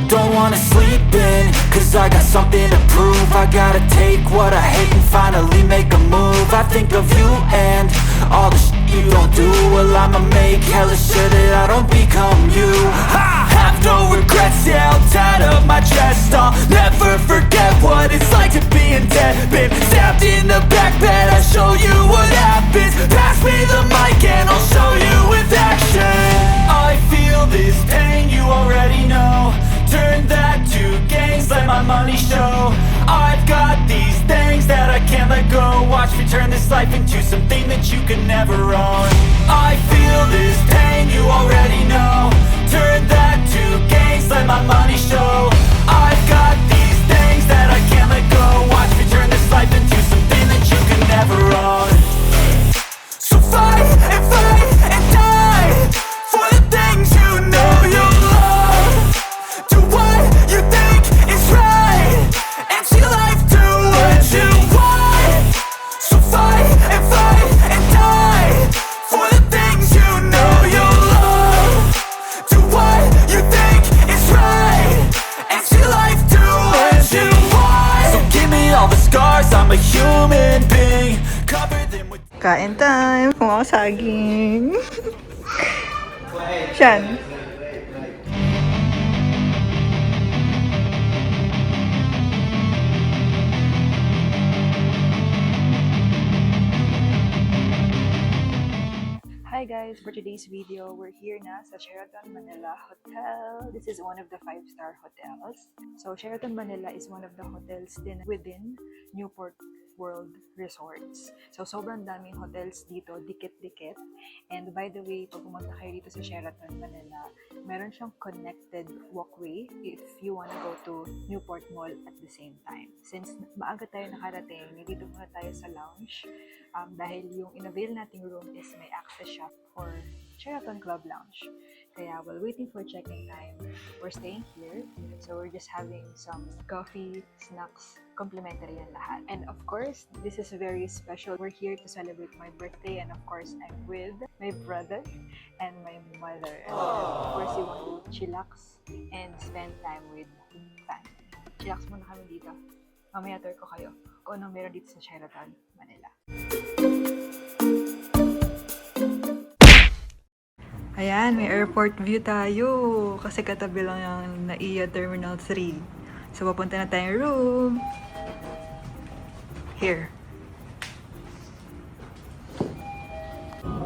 don't wanna sleep in, cause I got something to prove. I gotta take what I hate and finally make a move. I think of you and all the shit you don't do. Well, I'ma make hella sure that I don't become you. I have no regrets, yeah, I'll tie up my chest. I'll never forget what it's like to be in debt. Been stabbed in the back bed, I'll show you what happens. Pass me the mic and I'll show you with action. I feel this pain, you already know. Turn that to gains, let my money show. I've got these things that I can't let go. Watch me turn this life into something that you could never own. I feel this pain, you already know. Turn that to gains, let my money show. I've got these things that I can't let go. Watch me turn this life into something that you could never own. So fight and die for the things you know you love. Do what you think is right and see life do what you want. So fight and die for the things you know you love. Do what you think is right and see life do what you want. So give me all the scars, I'm a human being. Cover them with Kain time! Kumawa saging! Siyan. Hi guys! For today's video, we're here na sa Sheraton Manila Hotel. This is one of the 5-star hotels. So Sheraton Manila is one of the hotels din within Newport World Resorts. So sobrang daming hotels dito, dikit-dikit. And by the way, pag pumunta kayo dito sa Sheraton Manila, meron siyang connected walkway if you wanna go to Newport Mall at the same time. Since maaga tayo nakarating, dito muna tayo sa lounge. Dahil yung in-avail nating room is may access shop for Sheraton Club Lounge. Kaya while waiting for check-in time, we're staying here. So we're just having some coffee, snacks, complimentary yan lahat. And of course, this is very special. We're here to celebrate my birthday, and of course, I'm with my brother and my mother. And of course, you want to chillax and spend time with family. Chillax muna kami dito. Mamaya tour ko kayo kung anong meron dito sa Sheraton Manila. Ayan, may airport view tayo. Kasi katabi lang yung NAIA Terminal 3. So, papunta na tayong room. Here.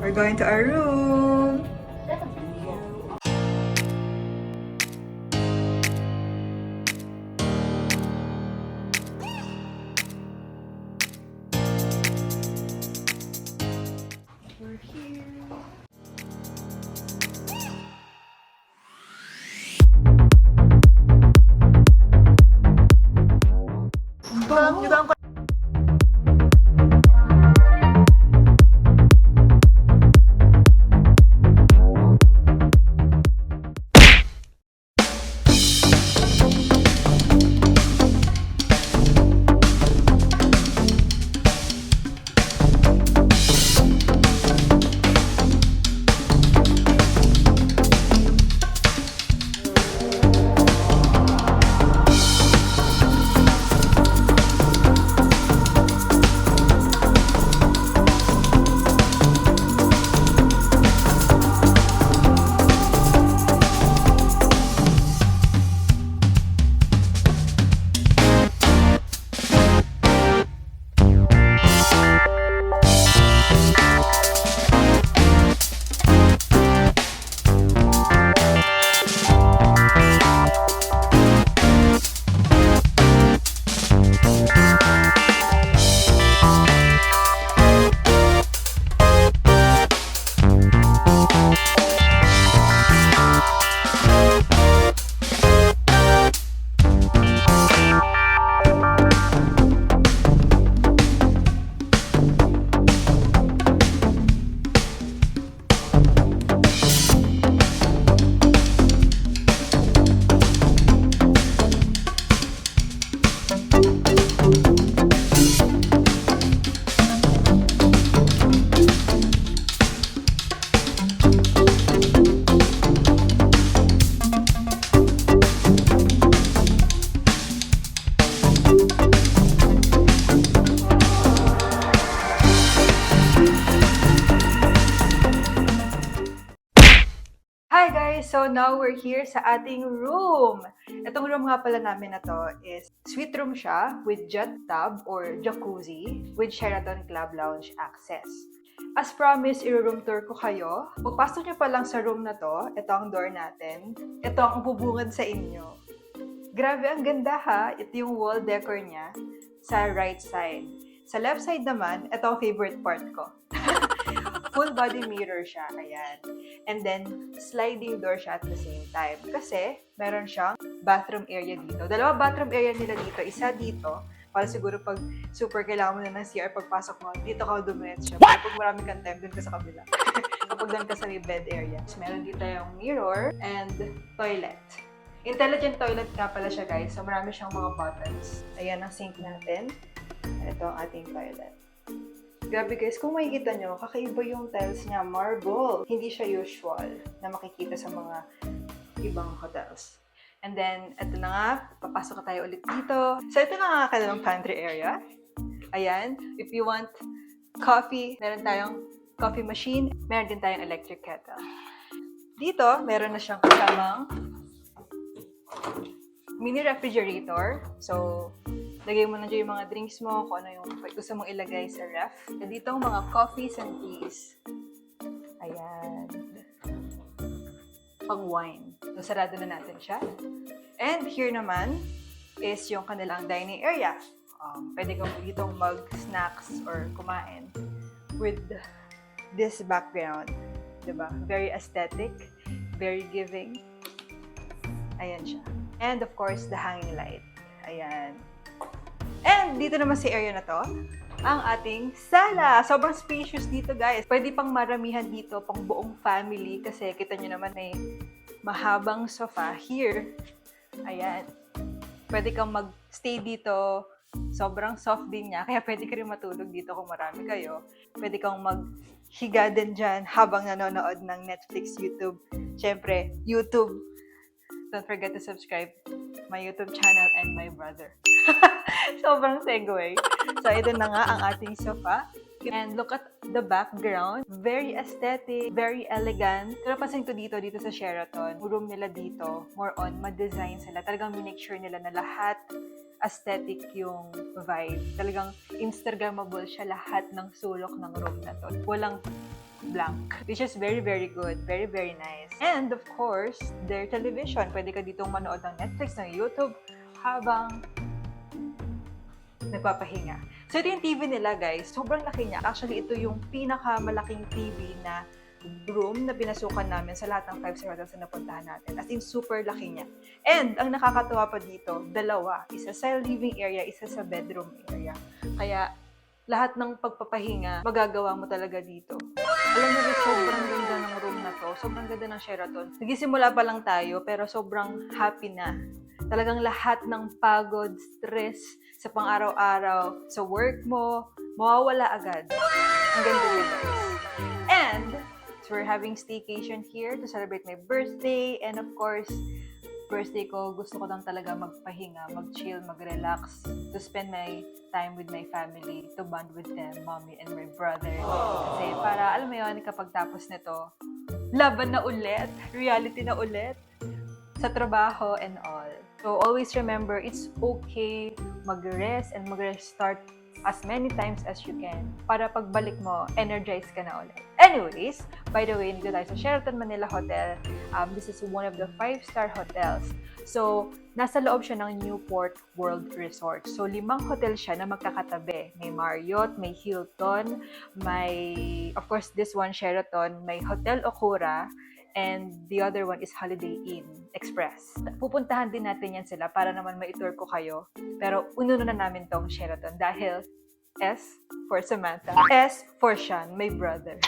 We're going to our room. We're here. So now we're here sa ating room. Itong room nga pala namin na to is suite room siya with jet tub or jacuzzi with Sheraton Club Lounge access. As promised, i-room tour ko kayo. Pagpasok nyo pa lang sa room na to, ito ang door natin. Ito ang bubungad sa inyo. Grabe, ang ganda ha. Ito yung wall decor niya sa right side. Sa left side naman, ito ang favorite part ko. Full body mirror siya, ayan. And then, sliding door siya at the same time. Kasi, meron siyang bathroom area dito. Dalawa bathroom area nila dito. Isa dito, para siguro pag super kailangan mo na ng CR pagpasok mo, dito ka dumiretso siya. Pero pag marami kang time, dun ka sa kabila. Kapag dun ka sa may bed area. So, meron dito yung mirror and toilet. Intelligent toilet nga pala siya, guys. So, marami siyang mga buttons. Ayan ang sink natin. Ito ang ating toilet. Grabe guys, kung makikita nyo, kakaiba yung tiles niya, marble. Hindi siya usual na makikita sa mga ibang hotels. And then, ito na nga, papasok na tayo ulit dito. So, ito na nga kanilang pantry area. Ayan, if you want coffee, meron tayong coffee machine. Meron din tayong electric kettle. Dito, meron na siyang kasamang mini refrigerator. So, lagay mo na dyan yung mga drinks mo, kung ano yung gusto mong ilagay sa ref. And dito ang mga coffees and teas. Ayan. Pang wine. So, sarado na natin siya. And here naman is yung kanilang dining area. Pwede kang ditong mag-snacks or kumain with this background. Diba? Very aesthetic, very giving. Ayan siya. And of course, the hanging light. Ayan. And dito naman sa area na to, ang ating sala. Sobrang spacious dito, guys. Pwede pang maramihan dito, pang buong family. Kasi kita nyo naman may mahabang sofa here. Ayan. Pwede kang mag-stay dito. Sobrang soft din niya. Kaya pwede ka rin matulog dito kung marami kayo. Pwede kang maghiga din dyan habang nanonood ng Netflix, YouTube. Siyempre, YouTube. Don't forget to subscribe my YouTube channel and my brother. Sobrang segue. So, ito na nga ang ating sofa. And look at the background. Very aesthetic, very elegant. Pero pansin ko dito sa Sheraton, room nila dito, more on, ma-design sila. Talagang minake sure nila na lahat aesthetic yung vibe. Talagang Instagrammable siya lahat ng sulok ng room na to. Walang blank. Which is very, very good. Very, very nice. And of course, their television. Pwede ka ditong manood ng Netflix, ng YouTube, habang nagpapahinga. So, ito yung TV nila, guys. Sobrang laki niya. Actually, ito yung pinakamalaking TV na room na pinasukan namin sa lahat ng 5-star hotels na napuntahan natin. As in, super laki niya. And, ang nakakatuwa pa dito, dalawa. Isa sa living area, isa sa bedroom area. Kaya, lahat ng pagpapahinga, magagawa mo talaga dito. Alam niyo ba, sobrang ganda ng room na to. Sobrang ganda ng Sheraton. Nagisimula pa lang tayo, pero sobrang happy na. Talagang lahat ng pagod, stress, sa pang-araw-araw, sa work mo, mawawala agad. Ang ganda niya, guys. And, so we're having staycation here to celebrate my birthday. And of course, birthday ko, gusto ko lang talaga magpahinga, mag-chill, mag-relax, to spend my time with my family, to bond with them, mommy and my brother. Kasi para, alam mo yun, kapag tapos nito, laban na ulit, reality na ulit, sa trabaho and all. So, always remember, it's okay mag-rest and mag-restart as many times as you can para pagbalik mo, energize ka na ulit. Anyways, by the way, nandito tayo sa Sheraton Manila Hotel. This is one of the 5-star hotels. So, nasa loob siya ng Newport World Resort. So, 5 hotel siya na magkakatabi. May Marriott, may Hilton, may, of course, this one, Sheraton, may Hotel Okura, and the other one is Holiday Inn Express. Pupuntahan din natin yan sila para naman ma-tour ko kayo. Pero ununa na namin tong Sheraton dahil S for Samantha, S for Sean, my brother.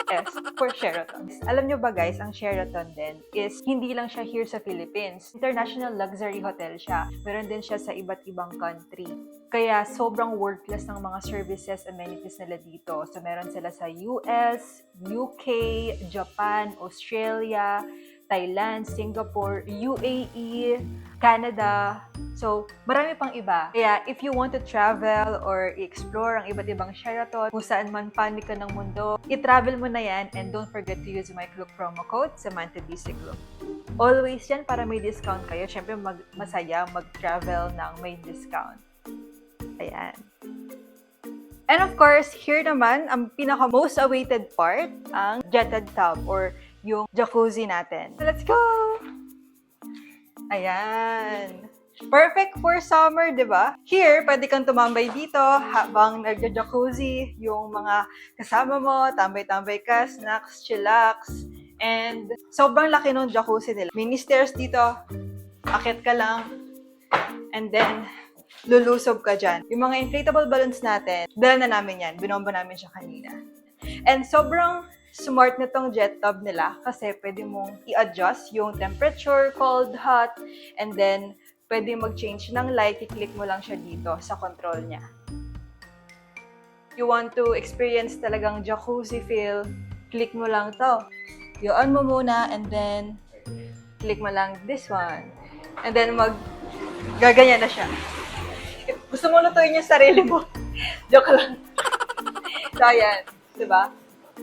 S for Sheraton. Alam nyo ba guys, ang Sheraton din is hindi lang siya here sa Philippines. International luxury hotel siya. Meron din siya sa iba't ibang country. Kaya sobrang world-class ng mga services, amenities nila dito. So meron sila sa US, UK, Japan, Australia, Thailand, Singapore, UAE, Canada. So, marami pang iba. Kaya, if you want to travel or explore ang iba't ibang Sheraton, kung saan man panig ka ng mundo, i-travel mo na yan and don't forget to use my Klook promo code, Samantha DC Klook. Always yan para may discount kayo. Siyempre, masaya mag-travel ng may discount. Ayan. And of course, here naman, ang pinaka-most awaited part, ang jetted tub or yung jacuzzi natin. So, let's go! Ayan. Perfect for summer, di ba? Here, pwede kang tumambay dito habang nagja-jacuzzi, yung mga kasama mo, tambay-tambay ka, snacks, chillax. And sobrang laki ng jacuzzi nila. Mini stairs dito, akit ka lang, and then lulusob ka dyan. Yung mga inflatable balloons natin, dala na namin yan. Binomba namin siya kanina. And sobrang smart nitong jet tub nila kasi pwede mong i-adjust yung temperature, cold, hot, and then pwede mag-change ng light, i-click mo lang siya dito sa control niya. You want to experience talagang jacuzzi feel, click mo lang to. I-on mo muna and then click mo lang this one. And then gaganyan na siya. If gusto mo lutuin yung sarili mo, joke lang. So, ayan. Diba?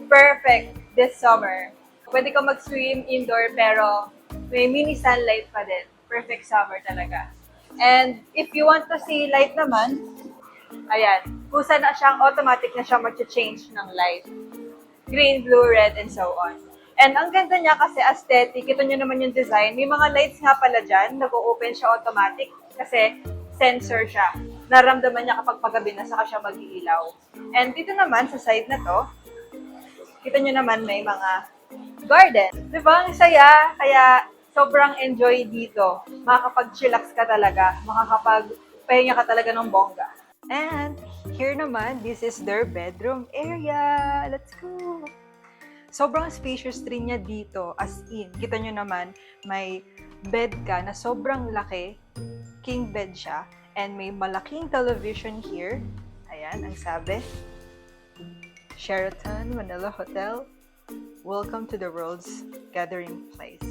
Perfect this summer. Pwede ka mag-swim indoor pero may mini sunlight pa din. Perfect summer talaga. And if you want to see light naman, ayan. Kusa na siyang automatic na siya mag-change ng light. Green, blue, red, and so on. And ang ganda niya kasi aesthetic. Ito nyo naman yung design. May mga lights nga pala dyan. Nag-o-open siya automatic kasi sensor siya. Naramdaman niya kapag paggabi na saka siya mag-iilaw. And dito naman sa side na to, kita nyo naman may mga garden. Diba? Ang saya. Kaya sobrang enjoy dito. Makakapag-chillax ka talaga. Makakapag-pahinga ka talaga ng bongga. And here naman, this is their bedroom area. Let's go! Sobrang spacious rin niya dito. As in, kita nyo naman, may bed ka na sobrang laki. King bed siya. And may malaking television here. Ayan, ang sabi. Sheraton Manila Hotel. Welcome to the world's gathering place.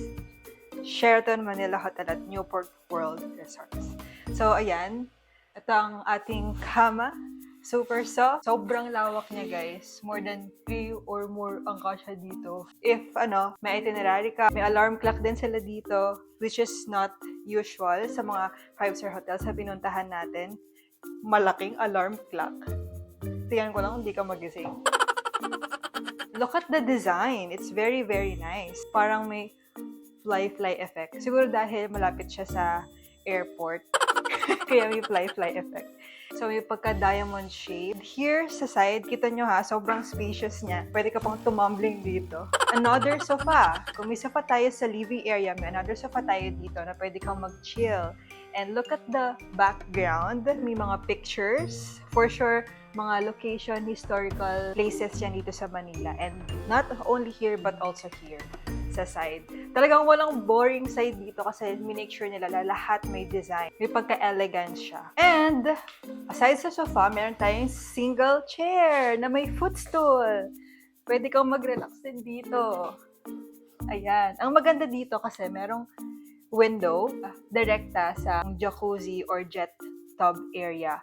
Sheraton Manila Hotel at Newport World Resorts. So, ayan. Ito ang ating kama. Super soft. Sobrang lawak niya, guys. More than 3 or more ang kasya dito. If, may itinerary ka, may alarm clock din sila dito, which is not usual sa mga 5-star hotels na pinuntahan natin. Malaking alarm clock. Tingnan ko lang, hindi ka magising. Look at the design. It's very, very nice. Parang may fly effect. Siguro dahil malapit siya sa airport. Kaya may fly effect. So, may pagka-diamond shape. Here, sa side, kita nyo ha, sobrang spacious niya. Pwede ka pang tumambling dito. Another sofa. Kung may sofa tayo sa living area, may another sofa tayo dito na pwede kang mag-chill. And look at the background. May mga pictures. For sure, mga location, historical places yan dito sa Manila. And not only here, but also here sa side. Talagang walang boring side dito kasi minake sure nila lahat may design. May pagka-elegant siya. And, aside sa sofa, meron tayong single chair na may footstool. Pwede kang mag-relax din dito. Ayan. Ang maganda dito kasi merong window direkta sa jacuzzi or jet tub area.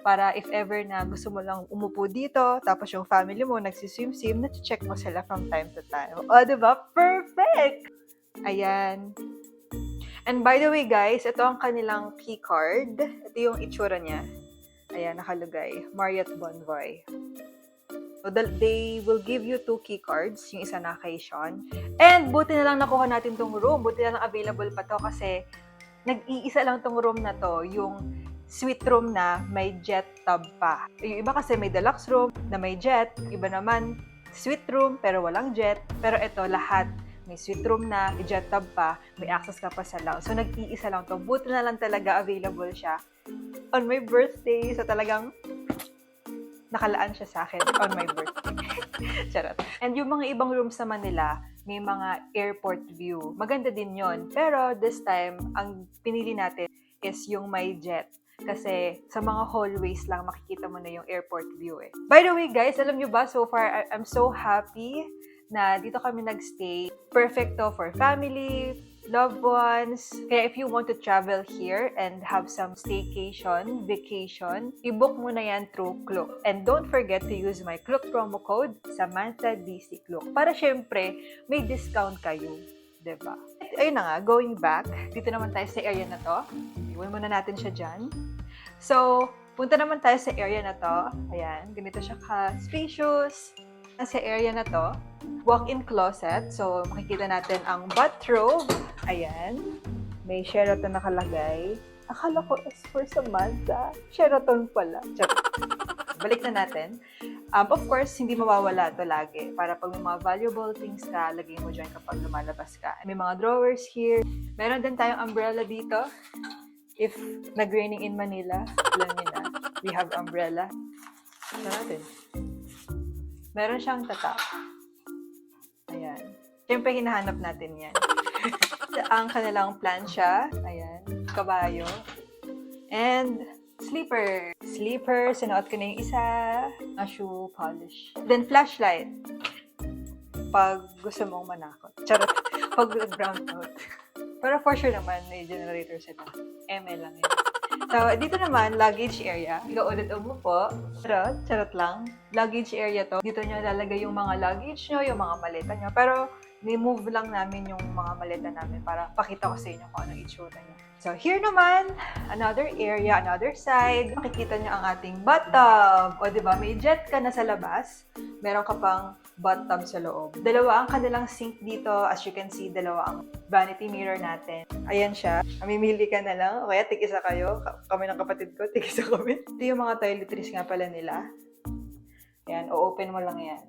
Para if ever na gusto mo lang umupo dito, tapos yung family mo nagsiswim-swim, na-check mo sila from time to time. O, diba? Perfect! Ayan. And by the way, guys, ito ang kanilang key card. Ito yung itsura niya. Ayan, nakalagay. Marriott Bonvoy. So, they will give you 2 key cards. Yung isa na kay Sean. And buti na lang nakuha natin tong room. Buti na lang available pa to kasi nag-iisa lang tong room na to. Yung suite room na may jet tub pa. Yung iba kasi may deluxe room na may jet. Iba naman, suite room pero walang jet. Pero ito, lahat. May suite room na, may jet tub pa, may access ka pa sa lounge. So, nag-iisa lang to. Buti na lang talaga available siya on my birthday. So, talagang nakalaan siya sa akin on my birthday. Charot. And yung mga ibang rooms naman nila, may mga airport view. Maganda din yon. Pero this time, ang pinili natin is yung may jet. Kasi sa mga hallways lang makikita mo na yung airport view eh. By the way guys, alam nyo ba, so far I'm so happy na dito kami nagstay. Perfect to for family, loved ones. Kaya if you want to travel here and have some staycation, vacation, i-book mo na yan through Klook. And don't forget to use my Klook promo code, Samantha DC Klook. Para syempre, may discount kayo. Diba? Ayun na nga, going back, dito naman tayo sa area na to. Iwan muna natin siya dyan. So, punta naman tayo sa area na to. Ayan, ganito siya ka-spacious. Sa area na to, walk-in closet. So, makikita natin ang bathrobe. Ayan. May Sheraton nakalagay. Akala ko is for Samantha. Sheraton pala. Balik na natin. Of course, hindi mawawala ito lagi. Para pag may mga valuable things ka, lagay mo dyan kapag lumalabas ka. May mga drawers here. Meron din tayong umbrella dito. If nag-raining in Manila, alam niyo na, we have umbrella. Ito natin. Meron siyang tatak. Ayan. Siyempre, hinahanap natin yan. Ang kanilang plancha. Ayan. Kabayo. And sleeper. Sleeper. Sinuot ko na yung isa. A shoe polish. Then, flashlight. Pag gusto mong manakot. Charot. Pag brown out. Pero for sure naman, may generator sila. ML lang yun. So, dito naman, luggage area. Ikaw ulit umupo. Charot lang. Luggage area to. Dito nyo lalagay yung mga luggage nyo, yung mga maleta nyo. Pero, ni-move lang namin yung mga maleta namin para pakita ko sa inyo kung anong itsura nyo. So, here naman, another area, another side. Makikita nyo ang ating bathtub. O, diba, may jet ka na sa labas. Meron ka pang bathtub sa loob. Dalawa ang kanilang sink dito. As you can see, dalawa ang vanity mirror natin. Ayan siya. Mamimili ka na lang. O kaya, tig-isa kayo. Kami ng kapatid ko, tig-isa kami. Ito yung mga toiletries nga pala nila. Ayan, o-open mo lang yan.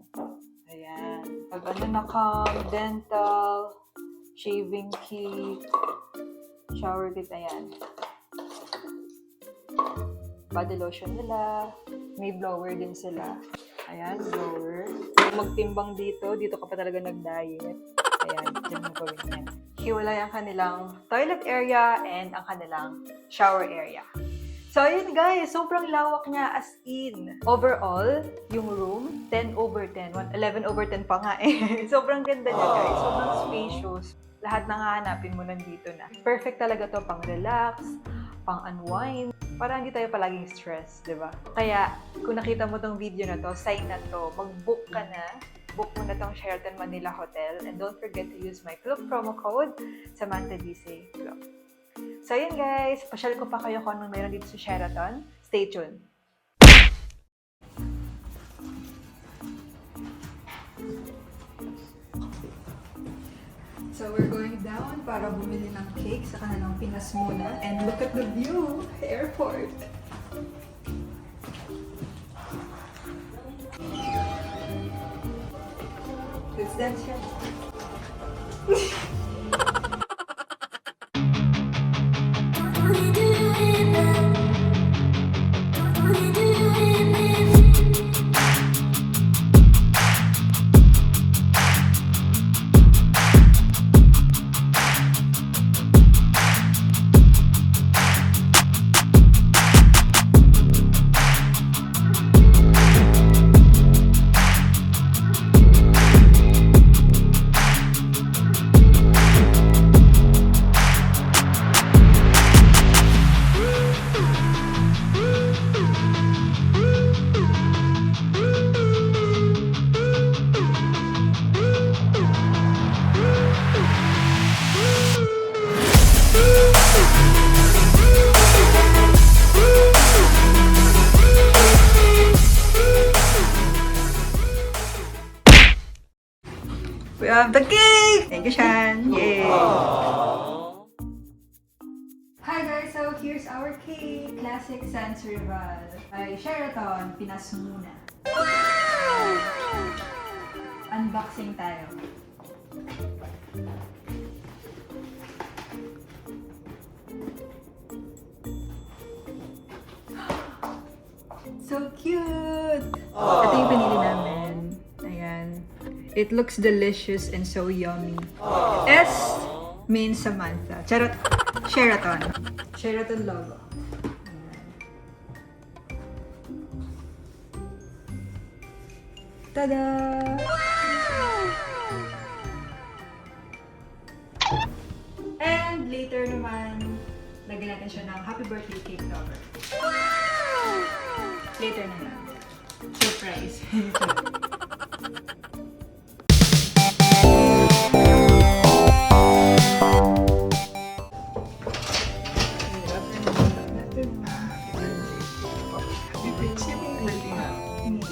Ayan. Pag ano na cam, dental, shaving kit, shower kit, ayan. Body lotion nila. May blower din sila. Ayan, blower. Kung magtimbang dito ka pa talaga nag-diet. Ayan, dyan mo gawin yan. Hiwalay ang kanilang toilet area and ang kanilang shower area. So, yun guys, sobrang lawak niya as in. Overall, yung room, 10 over 10. 11 over 10 pa nga eh. Sobrang ganda niya guys. Sobrang spacious. Lahat ng hahanapin mo nandito na. Perfect talaga to pang relax, pang unwind. Para hindi tayo palaging stress, di ba? Kaya, kung nakita mo tong video na to, sign na to, mag-book ka na. Book mo na tong Sheraton Manila Hotel. And don't forget to use my Klook promo code, Samantha DC Klook. So, yun guys. Pasyal ko pa kayo kung anong meron dito sa Sheraton. Stay tuned. So, we're going down para bumili ng cake sa kanilang Pinas muna. And look at the view! Airport! Let's dance here. We have the cake! Thank you, Shan! Yay! Hi guys! So, here's our cake. Classic San Serval. By Sheraton, Pinas muna. Wow! Unboxing tayo. So cute! Ito yung pinili namin. Ayan. It looks delicious and so yummy. S means Samantha. Charot. Sheraton. Sheraton logo. Ayan. Tada! Wow! And later naman, lagyan natin siya ng happy birthday cake cover. Wow! Later na lang. Surprise.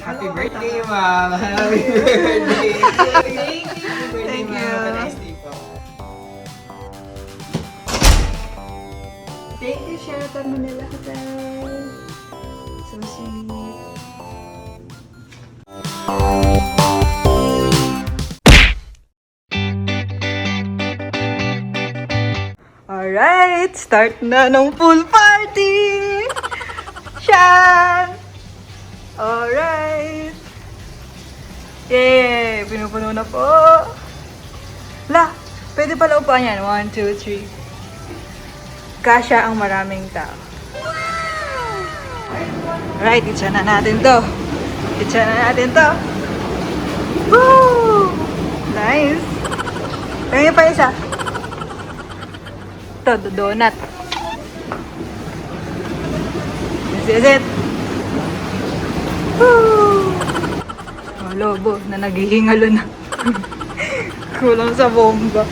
Happy birthday, Ma'am! Happy birthday! Thank you. Thank you! Nice day po. Thank you, Sheraton Manila Hotel. So sweet. Alright, start na ng pool party! Siya! Alright! Yay! Pinupuno na po! La! Pwede pala upuan yan. 1, 2, 3. Kasya ang maraming tao. Alright, itcha na natin to. Itcha na natin to. Woo! Nice! Tingnan pa isa. Ito, donut. This is it. Woo! Oh, lobo na naghihingalo na. Kulang sa bomba.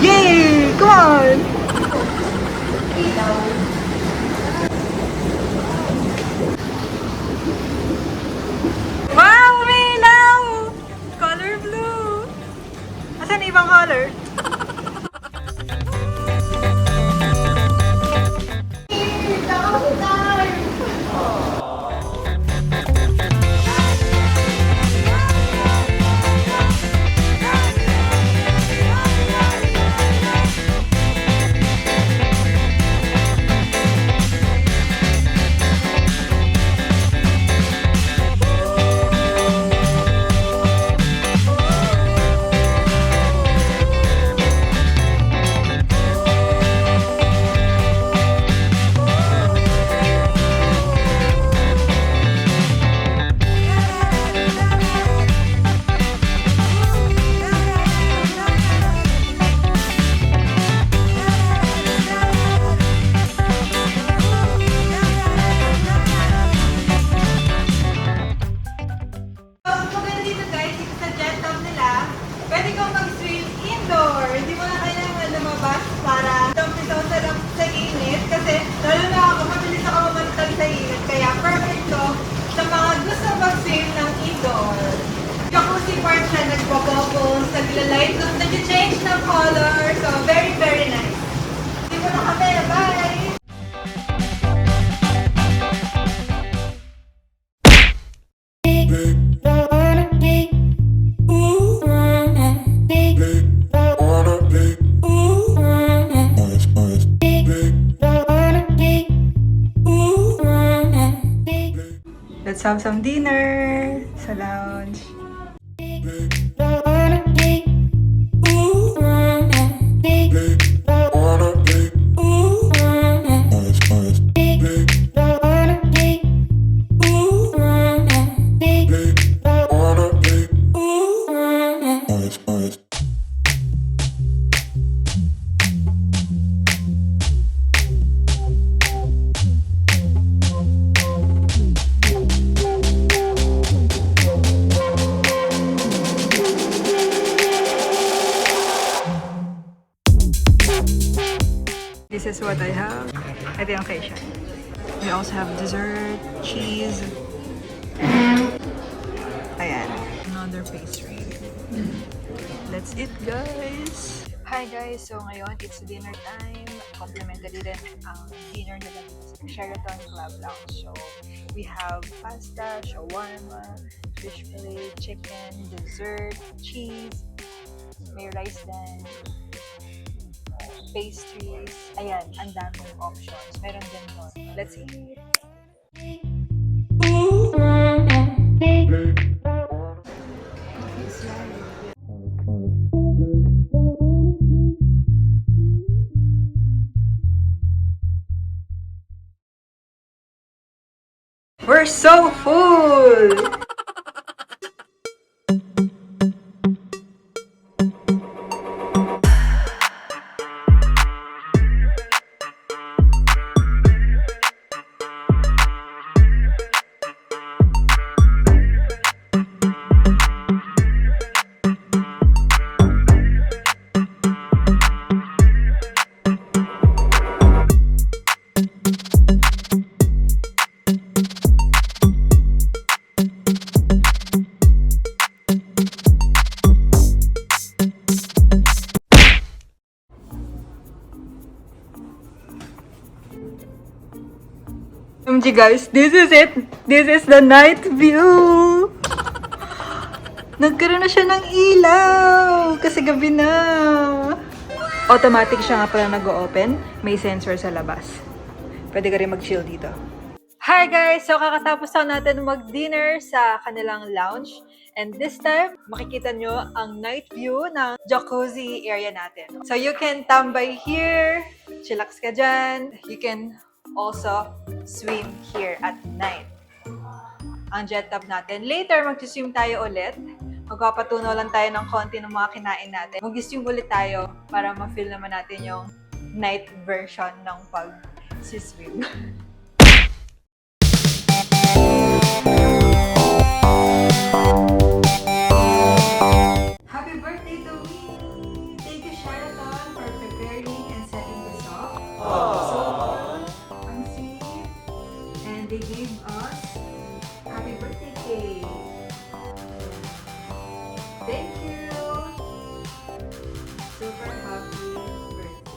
Yay! Come on! Wow! Uminaw! Color blue! Asan ibang color? Maganda dito guys, dito sa jet top nila, pwede kang mag-swim indoor. Hindi mo na kailangan lumabas para dump-itaw sa init. Kasi lalo na ako, mabilis ako mamantag sa init. Kaya perfect to sa mga gusto mag-swim ng indoor. Jacuzzi part siya, nagbo-bubbles, nagla-light up, nag-change ng color. So very, very nice. Hindi mo na kami, bye! Let's have some dinner sa lounge. This is what I have. Ito yung Keisha. We also have dessert, cheese. Ayan. Another pastry. Let's eat, guys! Hi guys! So ngayon, it's dinner time. Complimentary rin ang dinner nila sa Sheraton Club Lounge. So, we have pasta, shawarma, fish fillet, chicken, dessert, cheese, may rice din, pastries. Ayan, ang daming options. Meron din doon. Let's see. We're so full! OMG guys, this is it! This is the night view! Nagkaroon na siya ng ilaw! Kasi gabi na! Automatic siya nga pala nag-open. May sensor sa labas. Pwede ka rin mag-chill dito. Hi guys! So kakatapos lang natin mag-dinner sa kanilang lounge. And this time, makikita nyo ang night view ng jacuzzi area natin. So you can tambay here, chillax ka dyan. You can also swim here at night. Ang jet tub natin. Later, mag-swim tayo ulit. Magpapatunaw lang tayo ng konti ng mga kinain natin. Mag-swim ulit tayo para ma-feel naman natin yung night version ng pag-swim. Happy birthday to me! Thank you, Sheraton, for preparing and setting this up. So, ang sweet. And they gave us happy birthday cake. Thank you! Super happy birthday.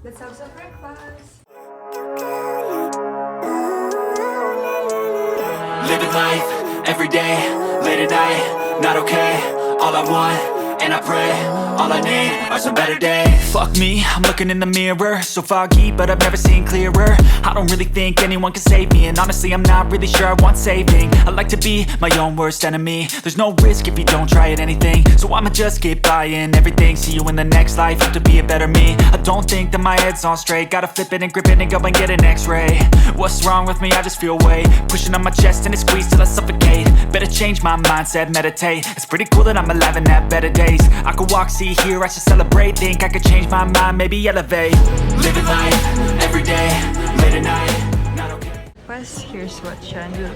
Let's have some breakfast. Living life, every day, late at night, not okay. All I want, and I pray, all I need are some better days. Fuck me, I'm looking in the mirror, so foggy, but I've never seen clearer. I don't really think anyone can save me, and honestly I'm not really sure I want saving. I like to be my own worst enemy. There's no risk if you don't try at anything, so I'ma just keep buying everything. See you in the next life, have to be a better me. I don't think that my head's on straight, gotta flip it and grip it and go and get an x-ray. What's wrong with me? I just feel weight pushing on my chest and it squeezes till I suffocate. Better change my mindset, meditate. It's pretty cool that I'm alive and have better days. I could walk, see, hear, I should celebrate. Think I could change my mind, maybe elevate. Living life, every day, late at night, not okay. Plus, here's what Chandelier.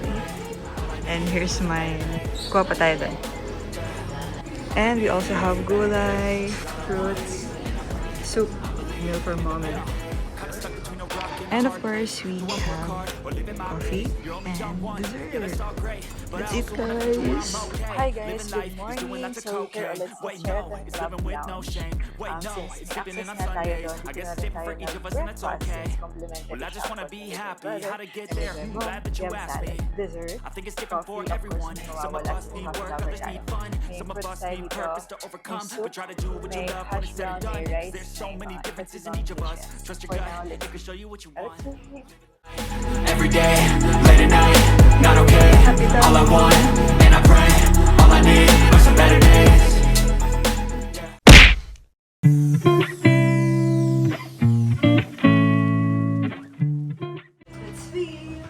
And here's mine. Kuha pa tayo dun. And we also have gulay, fruits, soup, meal for mommy. And of course, we have coffee and dessert. That's it, guys. Hi guys, good morning. So here ulit sa Sheraton Club Lounge. Since access na tayo doon, dito na rin tayo nag-breakfast since complimentary siya for my brother. And then we have salad, dessert, coffee, of course, mawawala sa coffee lover tayo. May fruits tayo dito, may soup, may hash brown, may rice, may mga iba't ibang dishes. For now, let's eat. Every day, late at night, not okay. All I want, and I pray, all I need are some better days. Let's feel.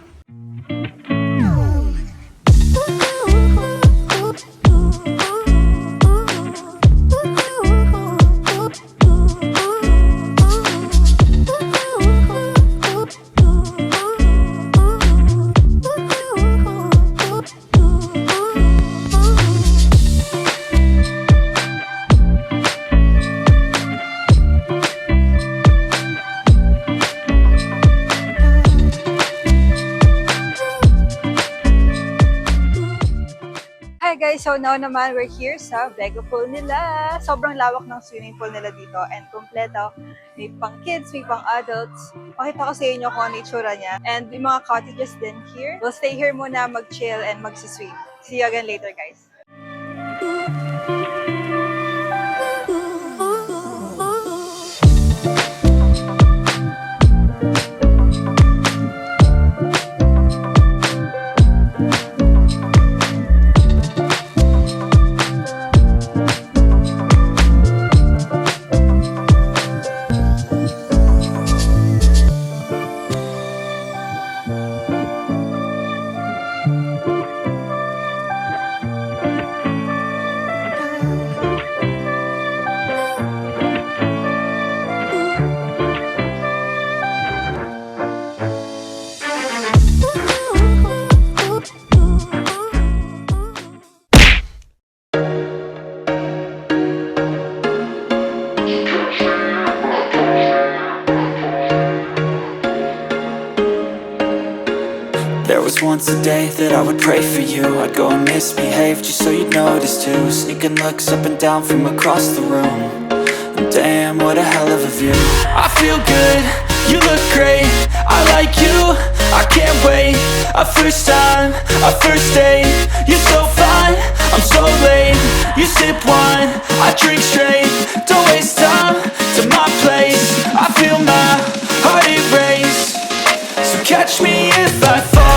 Hi guys, so now naman we're here sa Vega Pool nila. Sobrang lawak ng swimming pool nila dito and kompleto. May pang kids, may pang adults. Pakita ko sa inyo kung ano itsura niya. And may mga cottages din here. We'll stay here muna, mag-chill and mag-swim. See you again later guys. was once a day that I would pray for you. I'd go and misbehave just so you'd notice too. Sneaking looks up and down from across the room. Damn, what a hell of a view. I feel good, you look great, I like you, I can't wait. A first time, a first date, you're so fine, I'm so late. You sip wine, I drink straight, don't waste time to my place. I feel my heart erase, so catch me if I fall.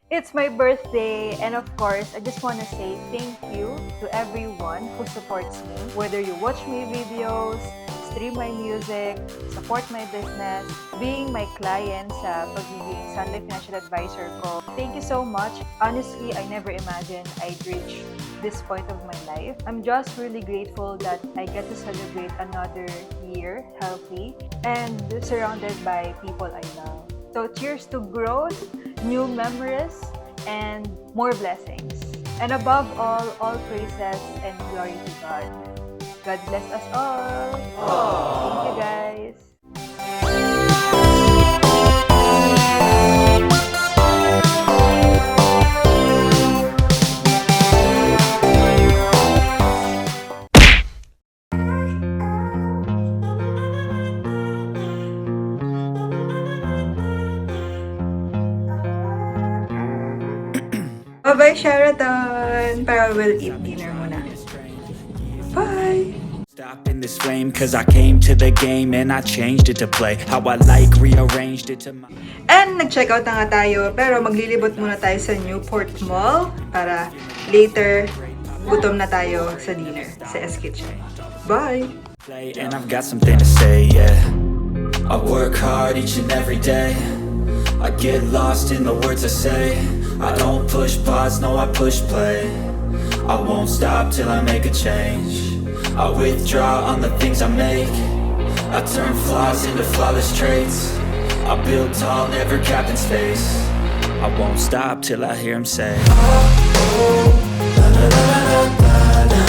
It's my birthday, and of course, I just want to say thank you to everyone who supports me. Whether you watch my videos, stream my music, support my business, being my client sa pagiging Sunlight Financial Advisor ko. Thank you so much. Honestly, I never imagined I'd reach this point of my life. I'm just really grateful that I get to celebrate another year healthy and surrounded by people I love. So cheers to growth, new memories, and more blessings. And above all praises and glory to God. God bless us all. Thank you, guys. Bye-bye, Sheraton! Pero we'll eat dinner muna. Bye! Stop in this flame, cause I came to the game and I changed it to play how I like, rearranged it to my... And nag-check out na nga tayo, pero maglilibot muna tayo sa Newport Mall para later gutom na tayo sa dinner sa S Kitchen. Bye! And I've got something to say, yeah. I work hard each and every day. I get lost in the words I say. I don't push pause, no I push play. I won't stop till I make a change. I withdraw on the things I make. I turn flaws into flawless traits. I build tall, never capped in space. I won't stop till I hear him say, oh, oh, la, la, la, la, la, la.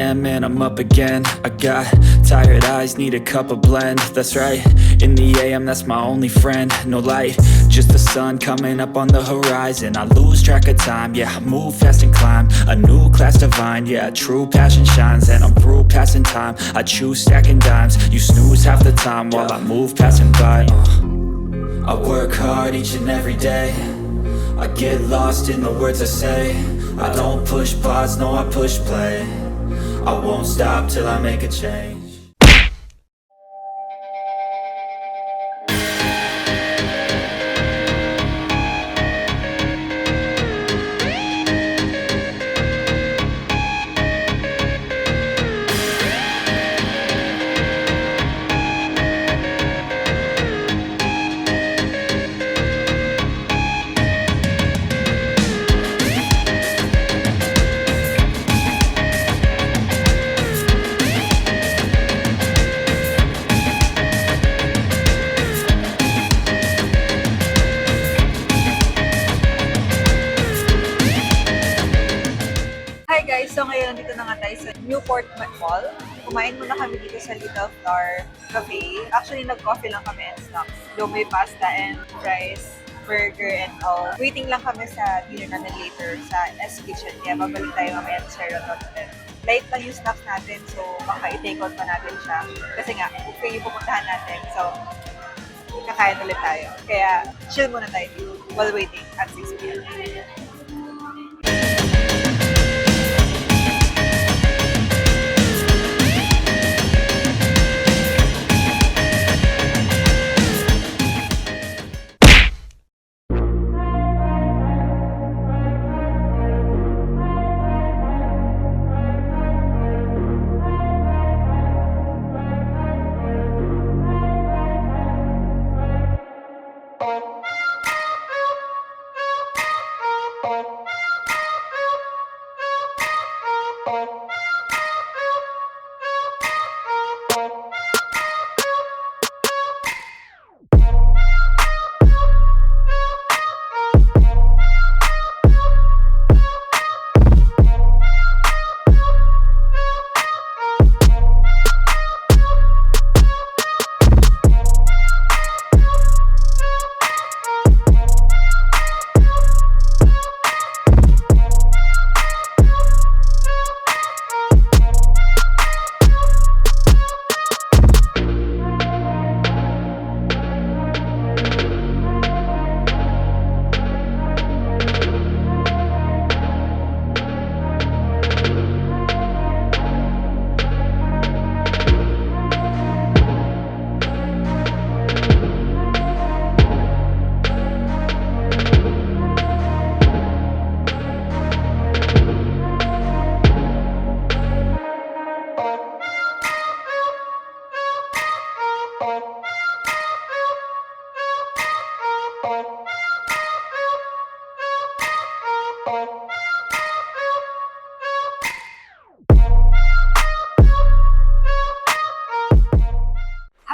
And I'm up again. I got tired eyes, need a cup of blend. That's right, in the AM, that's my only friend. No light, just the sun coming up on the horizon. I lose track of time, yeah, I move fast and climb a new class divine, yeah, true passion shines. And I'm through passing time, I choose stacking dimes. You snooze half the time while I move passing by. I work hard each and every day. I get lost in the words I say. I don't push pause, no I push play. I won't stop till I make a change. ngayon, nandito na nga tayo sa Newport Mall. Kumain muna kami dito sa Little Flower Cafe. Actually, nag-coffee lang kami and snacks. May pasta and fries, burger and all. Waiting lang kami sa dinner namin later sa S Kitchen. Kaya babalik tayo mamaya sa Sheraton ulit. Light lang yung snacks natin, so baka i-take out pa natin siya. Kasi nga, okay yung pupuntahan natin. So, kakain ulit tayo. Kaya, chill muna tayo dito while waiting at 6 p.m.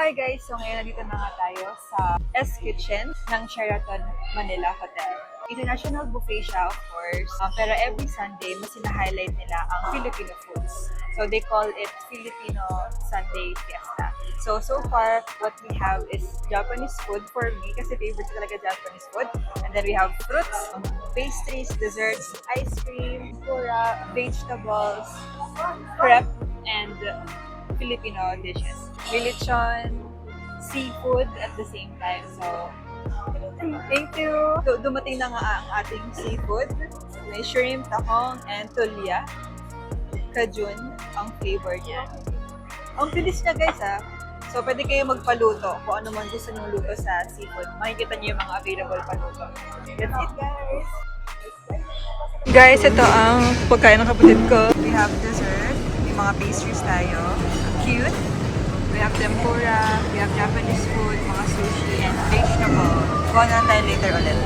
Hi guys! So ngayon nandito na nga tayo sa S Kitchen ng Sheraton Manila Hotel. International buffet siya, of course. Pero every Sunday, mas sina-highlight nila ang Filipino foods. So they call it Filipino Sunday Fiesta. So far, what we have is Japanese food for me kasi favorite ko talaga Japanese food. And then we have fruits, pastries, desserts, ice cream, pura, vegetables, crepe, and Filipino dishes. Lechon, seafood at the same time. So, thank you! Dumating na nga ang ating seafood. May shrimp, tahong, and tulya. Kajun ang flavor niya. Ang bilis niya guys ha. So, pwede kayo magpaluto kung ano man gusto nyo luto sa seafood. Makikita niyo yung mga available paluto. That's it guys! Guys, ito ang pagkain ng kapatid ko. We have dessert. May mga pastries tayo. Cute. We have tempura, we have Japanese food, mga sushi, and vegetable. Kuha na lang tayo later ulit.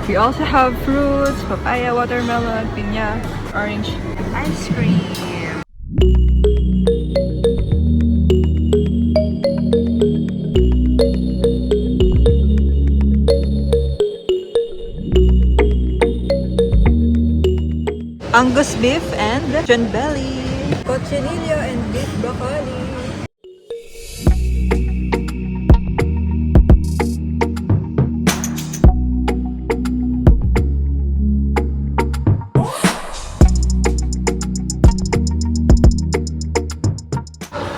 We also have fruits, papaya, watermelon, piña, orange, ice cream. Angus beef and John belly. Cochinillo and beef broccoli.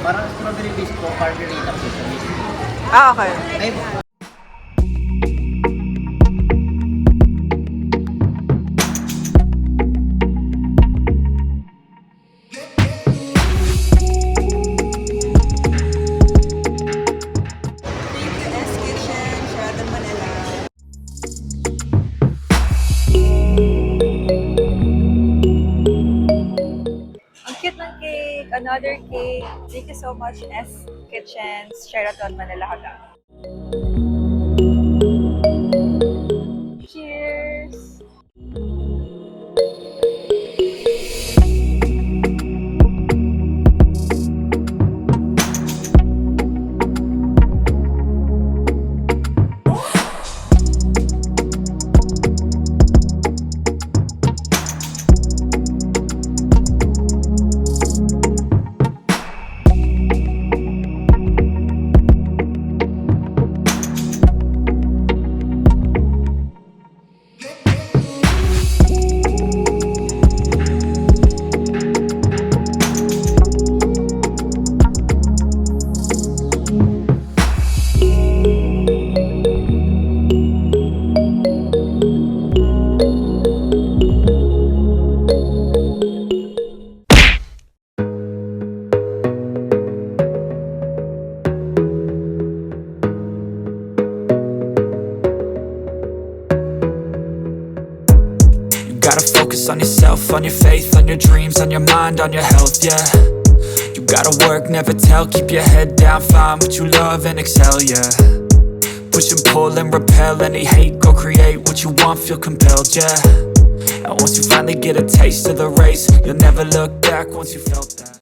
Parang strawberry bisco, margarita po sa bisco. Ah, okay. Ay, S Kitchen, Sheraton Manila. Ang cute ng cake, another cake. Thank you so much, S Kitchen, Sheraton Manila Hotel. Cheers! gotta focus on yourself, on your faith, on your dreams, on your mind, on your health, yeah. You gotta work, never tell, keep your head down, find what you love and excel, yeah. Push and pull and repel any hate, go create what you want, feel compelled, yeah. And once you finally get a taste of the race, you'll never look back once you felt that.